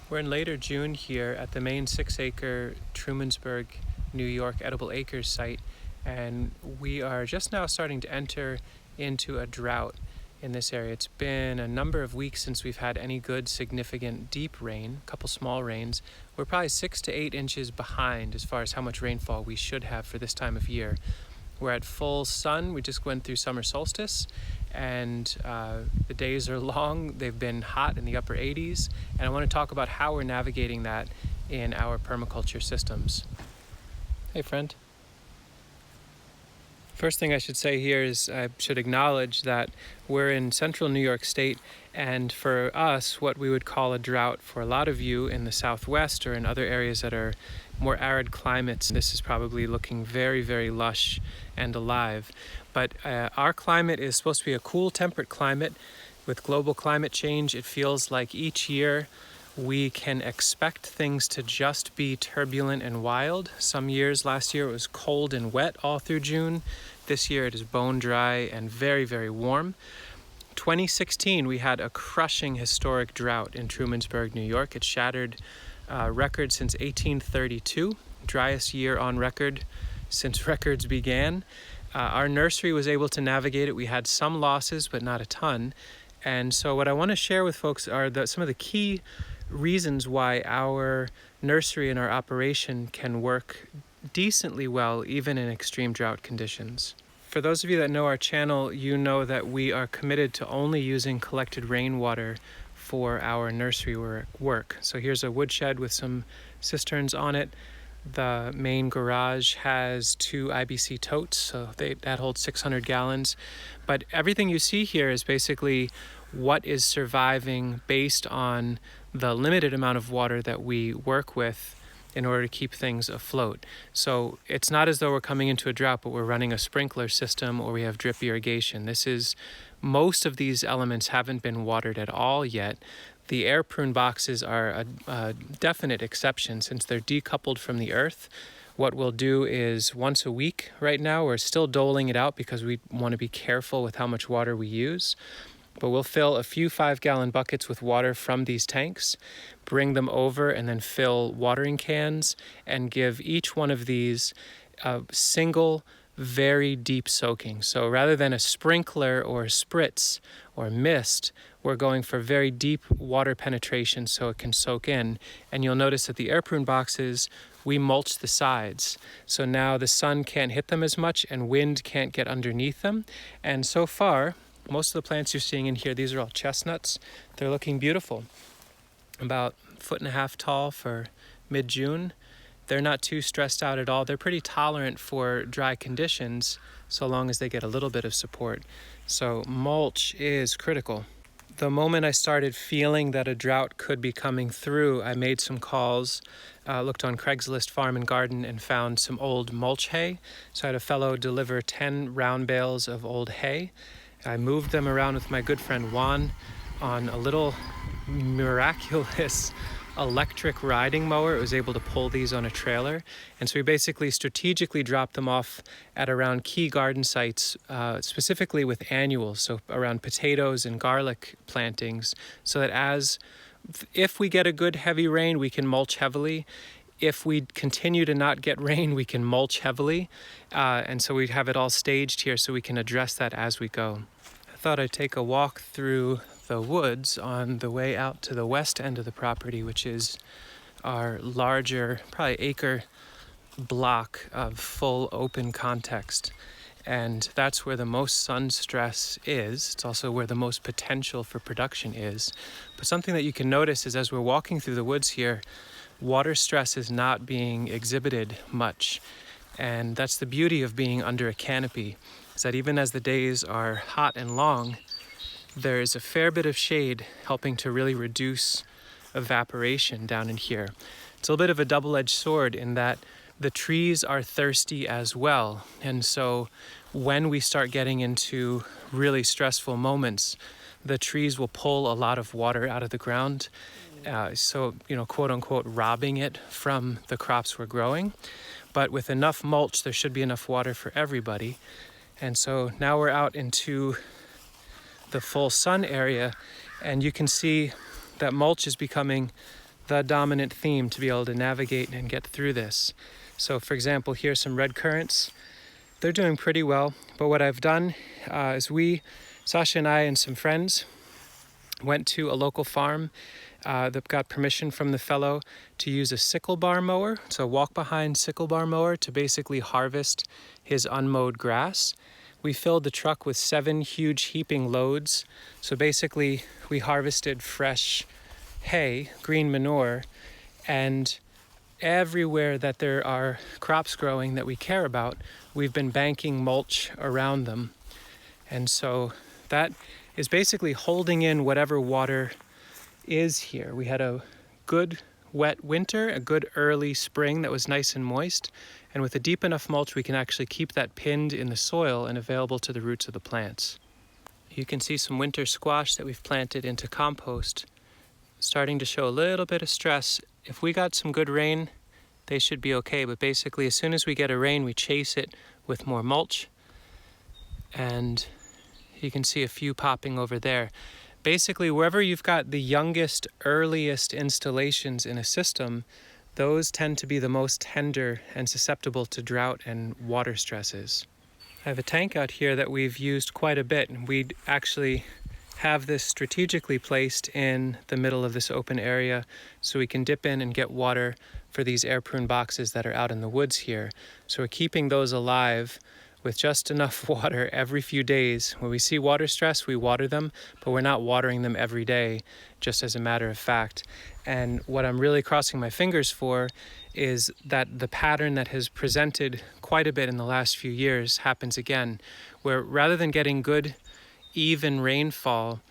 We're in later June here at the main 6-acre Trumansburg, New York edible acres site, and we are just now starting to enter into a drought in this area. It's been a number of weeks since we've had any good significant deep rain, a couple small rains. We're probably 6 to 8 inches behind as far as how much rainfall we should have for this time of year. We're at full sun. We just went through summer solstice, and the days are long. They've been hot in the upper 80s, and I want to talk about how we're navigating that in our permaculture systems. Hey, friend. First thing I should say here is I should acknowledge that we're in central New York State, and for us, what we would call a drought, for a lot of you in the Southwest or in other areas that are more arid climates, this is probably looking very, very lush and alive. But our climate is supposed to be a cool, temperate climate. With global climate change, it feels like each year we can expect things to just be turbulent and wild. Some years, last year, it was cold and wet all through June. This year it is bone dry and very, very warm. 2016, we had a crushing historic drought in Trumansburg, New York. It shattered records since 1832, driest year on record since records began. Our nursery was able to navigate it. We had some losses, but not a ton. And so what I want to share with folks are some of the key reasons why our nursery and our operation can work decently well, even in extreme drought conditions. For those of you that know our channel, you know that we are committed to only using collected rainwater for our nursery work. So here's a woodshed with some cisterns on it. The main garage has 2 IBC totes, so that holds 600 gallons. But everything you see here is basically what is surviving based on the limited amount of water that we work with in order to keep things afloat. So it's not as though we're coming into a drought, but we're running a sprinkler system or we have drip irrigation. Most of these elements haven't been watered at all yet. The air prune boxes are a definite exception since they're decoupled from the earth. What we'll do is once a week right now, we're still doling it out because we want to be careful with how much water we use. But we'll fill a few 5-gallon buckets with water from these tanks, bring them over, and then fill watering cans and give each one of these a single, very deep soaking. So rather than a sprinkler or a spritz or mist, we're going for very deep water penetration so it can soak in. And you'll notice that the air prune boxes, we mulch the sides. So now the sun can't hit them as much and wind can't get underneath them. And so far, most of the plants you're seeing in here, these are all chestnuts. They're looking beautiful. About 1.5 feet tall for mid-June. They're not too stressed out at all. They're pretty tolerant for dry conditions so long as they get a little bit of support. So mulch is critical. The moment I started feeling that a drought could be coming through, I made some calls, looked on Craigslist Farm and Garden and found some old mulch hay. So I had a fellow deliver 10 round bales of old hay. I moved them around with my good friend Juan on a little miraculous electric riding mower. It was able to pull these on a trailer. And so we basically strategically dropped them off at around key garden sites, specifically with annuals, so around potatoes and garlic plantings, so that if we get a good heavy rain, we can mulch heavily. If we continue to not get rain, we can mulch heavily. And so we have it all staged here so we can address that as we go. I thought I'd take a walk through the woods on the way out to the west end of the property, which is our larger, probably acre block of full open context. And that's where the most sun stress is. It's also where the most potential for production is. But something that you can notice is as we're walking through the woods here, water stress is not being exhibited much. And that's the beauty of being under a canopy, is that even as the days are hot and long, there is a fair bit of shade helping to really reduce evaporation down in here. It's a little bit of a double-edged sword in that the trees are thirsty as well. And so when we start getting into really stressful moments, the trees will pull a lot of water out of the ground. So, quote unquote, robbing it from the crops we're growing. But with enough mulch, there should be enough water for everybody. And so now we're out into the full sun area, and you can see that mulch is becoming the dominant theme to be able to navigate and get through this. So for example, here's some red currants. They're doing pretty well, but what I've done is Sasha and I and some friends, went to a local farm that got permission from the fellow to use a sickle bar mower, so a walk-behind sickle bar mower, to basically harvest his unmowed grass. We filled the truck with 7 huge heaping loads. So basically we harvested fresh hay, green manure, and everywhere that there are crops growing that we care about, we've been banking mulch around them. And so that is basically holding in whatever water is here. We had a good wet winter, a good early spring that was nice and moist, and with a deep enough mulch we can actually keep that pinned in the soil and available to the roots of the plants. You can see some winter squash that we've planted into compost starting to show a little bit of stress. If we got some good rain, they should be okay, but basically as soon as we get a rain we chase it with more mulch, and you can see a few popping over there. Basically, wherever you've got the youngest, earliest installations in a system, those tend to be the most tender and susceptible to drought and water stresses. I have a tank out here that we've used quite a bit. We actually have this strategically placed in the middle of this open area so we can dip in and get water for these air prune boxes that are out in the woods here. So we're keeping those alive with just enough water every few days. When we see water stress, we water them, but we're not watering them every day, just as a matter of fact. And what I'm really crossing my fingers for is that the pattern that has presented quite a bit in the last few years happens again, where rather than getting good, even rainfall,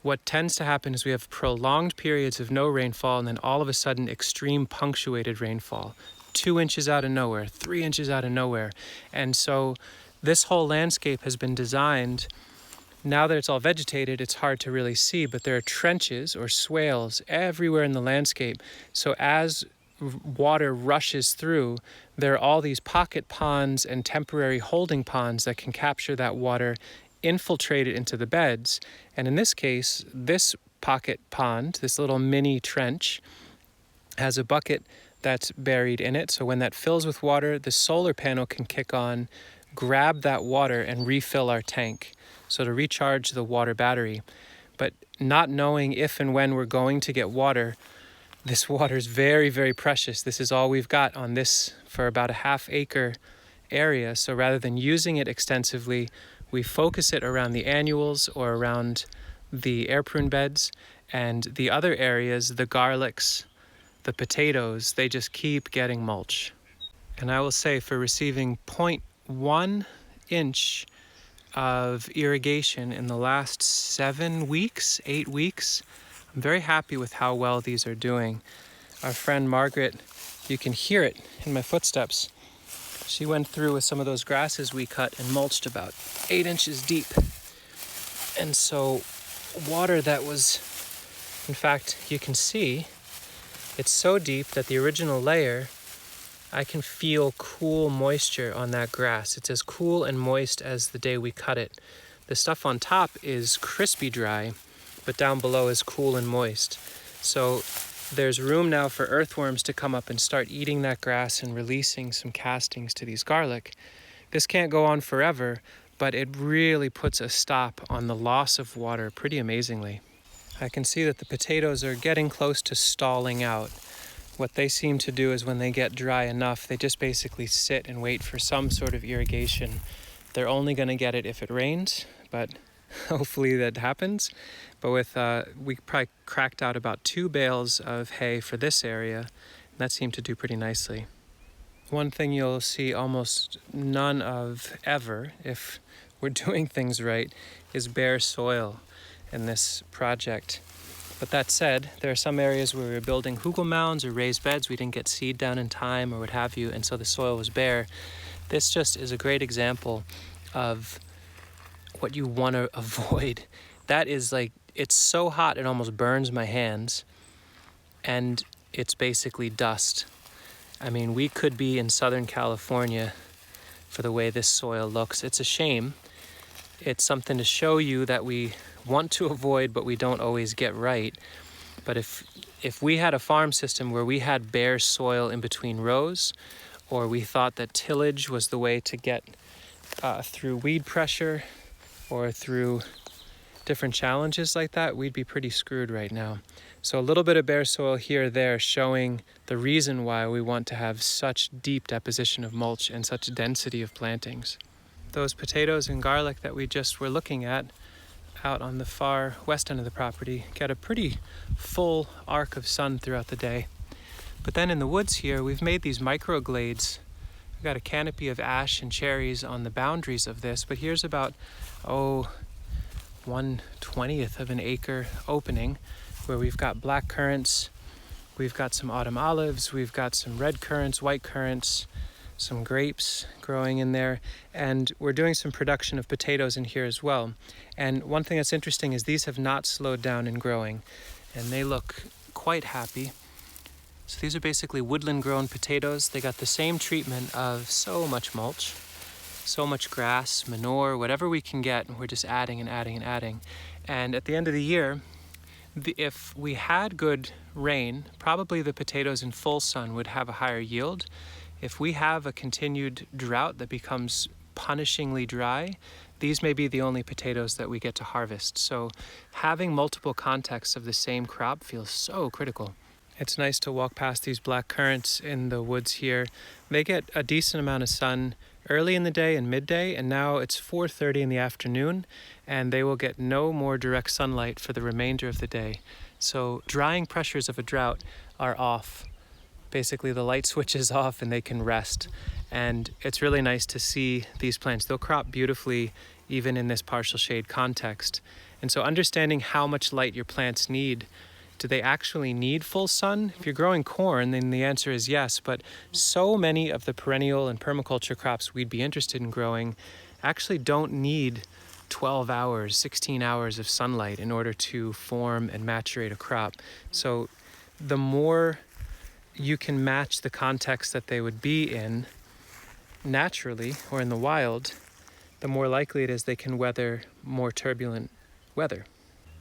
what tends to happen is we have prolonged periods of no rainfall and then all of a sudden extreme punctuated rainfall. 2 inches out of nowhere, 3 inches out of nowhere. And so this whole landscape has been designed, now that it's all vegetated, it's hard to really see, but there are trenches or swales everywhere in the landscape. So as water rushes through, there are all these pocket ponds and temporary holding ponds that can capture that water, infiltrate it into the beds. And in this case, this pocket pond, this little mini trench, has a bucket that's buried in it. So when that fills with water, the solar panel can kick on, grab that water and refill our tank. So to recharge the water battery. But not knowing if and when we're going to get water, this water is very, very precious. This is all we've got on this for about a ½ acre area. So rather than using it extensively, we focus it around the annuals or around the air prune beds, and the other areas, the garlics, the potatoes, they just keep getting mulch. And I will say, for receiving 0.1 inch of irrigation in the last 7 weeks, 8 weeks, I'm very happy with how well these are doing. Our friend Margaret, you can hear it in my footsteps. She went through with some of those grasses we cut and mulched about 8 inches deep. And so water that was, in fact, you can see, it's so deep that the original layer, I can feel cool moisture on that grass. It's as cool and moist as the day we cut it. The stuff on top is crispy dry, but down below is cool and moist. So there's room now for earthworms to come up and start eating that grass and releasing some castings to these garlic. This can't go on forever, but it really puts a stop on the loss of water pretty amazingly. I can see that the potatoes are getting close to stalling out. What they seem to do is when they get dry enough, they just basically sit and wait for some sort of irrigation. They're only going to get it if it rains, but hopefully that happens. But with we probably cracked out about 2 bales of hay for this area, and that seemed to do pretty nicely. One thing you'll see almost none of ever, if we're doing things right, is bare soil in this project. But that said, there are some areas where we were building hugel mounds or raised beds. We didn't get seed down in time or what have you, and so the soil was bare. This just is a great example of what you want to avoid. That is like, it's so hot it almost burns my hands, and it's basically dust. I mean, we could be in Southern California for the way this soil looks. It's a shame. It's something to show you that we want to avoid, but we don't always get right. But if if we had a farm system where we had bare soil in between rows, or we thought that tillage was the way to get through weed pressure or through different challenges like that, we'd be pretty screwed right now. So a little bit of bare soil here or there showing the reason why we want to have such deep deposition of mulch and such density of plantings. Those potatoes and garlic that we just were looking at out on the far west end of the property get a pretty full arc of sun throughout the day. But then in the woods here, we've made these microglades. We've got a canopy of ash and cherries on the boundaries of this, but here's about, 1/20th of an acre opening where we've got black currants, we've got some autumn olives, we've got some red currants, white currants, some grapes growing in there, and we're doing some production of potatoes in here as well. And one thing that's interesting is these have not slowed down in growing, and they look quite happy. So these are basically woodland grown potatoes. They got the same treatment of so much mulch, so much grass, manure, whatever we can get, we're just adding and adding and adding. And at the end of the year, if we had good rain, probably the potatoes in full sun would have a higher yield. If we have a continued drought that becomes punishingly dry, these may be the only potatoes that we get to harvest. So having multiple contexts of the same crop feels so critical. It's nice to walk past these black currants in the woods here. They get a decent amount of sun early in the day and midday, and now it's 4:30 in the afternoon, and they will get no more direct sunlight for the remainder of the day. So drying pressures of a drought are off. Basically, the light switch is off and they can rest. And it's really nice to see these plants. They'll crop beautifully even in this partial shade context. And so understanding how much light your plants need. Do they actually need full sun? If you're growing corn, then the answer is yes, but so many of the perennial and permaculture crops we'd be interested in growing actually don't need 12 hours, 16 hours of sunlight in order to form and maturate a crop. So the more you can match the context that they would be in naturally or in the wild, the more likely it is they can weather more turbulent weather.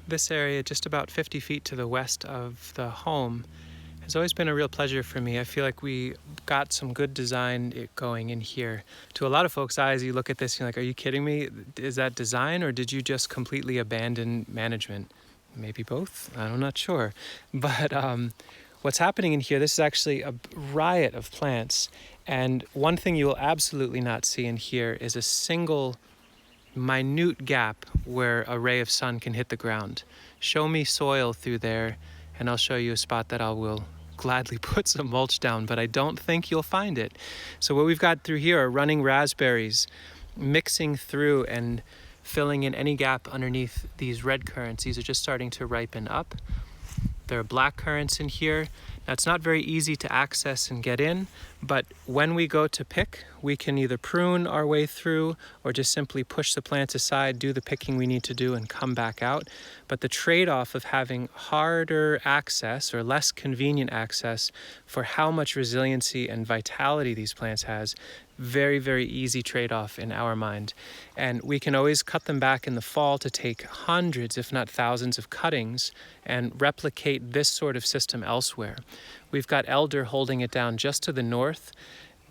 This area, just about 50 feet to the west of the home, has always been a real pleasure for me. I feel like we got some good design going in here. To a lot of folks' eyes, you look at this and you're like, are you kidding me? Is that design, or did you just completely abandon management? Maybe both, I'm not sure. But what's happening in here, this is actually a riot of plants. And one thing you will absolutely not see in here is a single minute gap where a ray of sun can hit the ground. Show me soil through there and I'll show you a spot that I will gladly put some mulch down, but I don't think you'll find it. So what we've got through here are running raspberries mixing through and filling in any gap underneath these red currants. These are just starting to ripen up. There are black currants in here. Now, it's not very easy to access and get in, but when we go to pick, we can either prune our way through or just simply push the plants aside, do the picking we need to do, and come back out. But the trade-off of having harder access or less convenient access for how much resiliency and vitality these plants has, very, very easy trade-off in our mind. And we can always cut them back in the fall to take hundreds, if not thousands, of cuttings and replicate this sort of system elsewhere. We've got elder holding it down just to the north,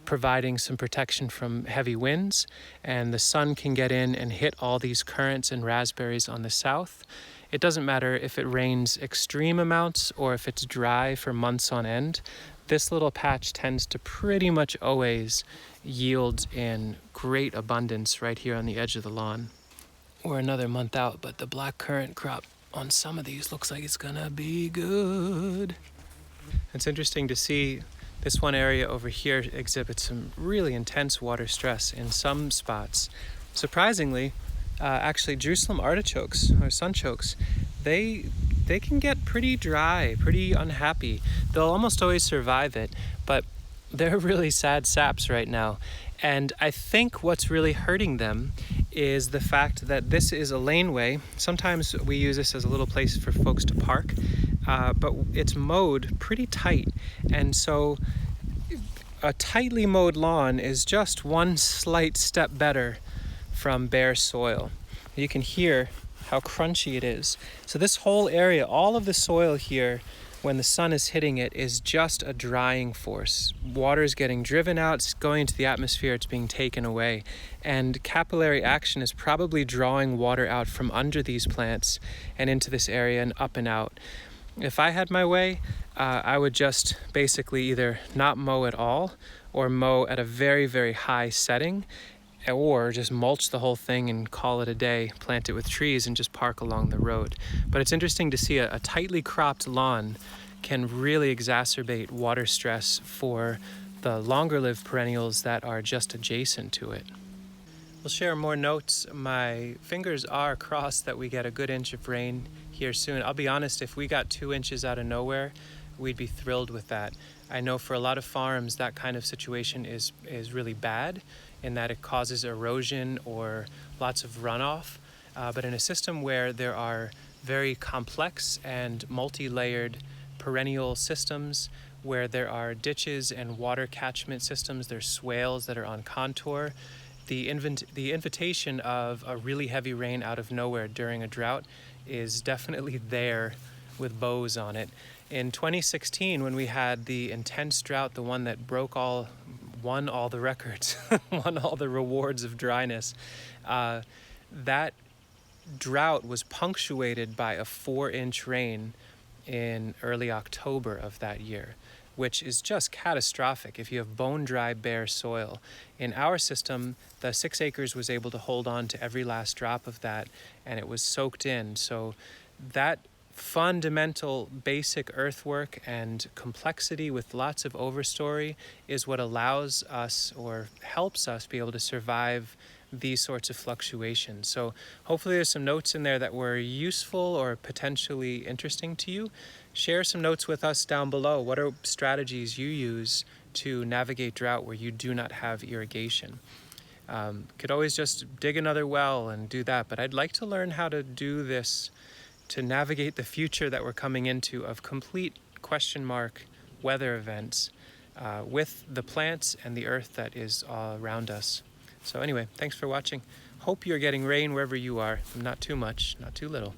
providing some protection from heavy winds, and the sun can get in and hit all these currants and raspberries on the south. It doesn't matter if it rains extreme amounts or if it's dry for months on end. This little patch tends to pretty much always yield in great abundance right here on the edge of the lawn. We're another month out, but the black currant crop on some of these looks like it's gonna be good. It's interesting to see this one area over here exhibits some really intense water stress in some spots. Surprisingly, actually Jerusalem artichokes or sunchokes, they can get pretty dry, pretty unhappy. They'll almost always survive it, but they're really sad saps right now. And I think what's really hurting them is the fact that this is a laneway. Sometimes we use this as a little place for folks to park, but it's mowed pretty tight. And so a tightly mowed lawn is just one slight step better from bare soil. You can hear how crunchy it is. So this whole area, all of the soil here when the sun is hitting it is just a drying force. Water is getting driven out, it's going into the atmosphere, it's being taken away. And capillary action is probably drawing water out from under these plants and into this area and up and out. If I had my way, I would just basically either not mow at all or mow at a very, very high setting, or just mulch the whole thing and call it a day, plant it with trees and just park along the road. But it's interesting to see a tightly cropped lawn can really exacerbate water stress for the longer-lived perennials that are just adjacent to it. We'll share more notes. My fingers are crossed that we get a good inch of rain here soon. I'll be honest, if we got 2 inches out of nowhere, we'd be thrilled with that. I know for a lot of farms that kind of situation is really bad in that it causes erosion or lots of runoff. But in a system where there are very complex and multi-layered perennial systems, where there are ditches and water catchment systems, there's swales that are on contour, the invitation of a really heavy rain out of nowhere during a drought is definitely there with bows on it. In 2016, when we had the intense drought, the one that won all the records, won all the rewards of dryness, that drought was punctuated by a 4-inch rain in early October of that year, which is just catastrophic if you have bone-dry, bare soil. In our system, the 6 acres was able to hold on to every last drop of that, and it was soaked in. So that fundamental basic earthwork and complexity with lots of overstory is what allows us or helps us be able to survive these sorts of fluctuations. So hopefully there's some notes in there that were useful or potentially interesting to you. Share some notes with us down below. What are strategies you use to navigate drought where you do not have irrigation? Could always just dig another well and do that, but I'd like to learn how to do this to navigate the future that we're coming into of complete question mark weather events with the plants and the earth that is all around us. So anyway, thanks for watching. Hope you're getting rain wherever you are. Not too much, not too little.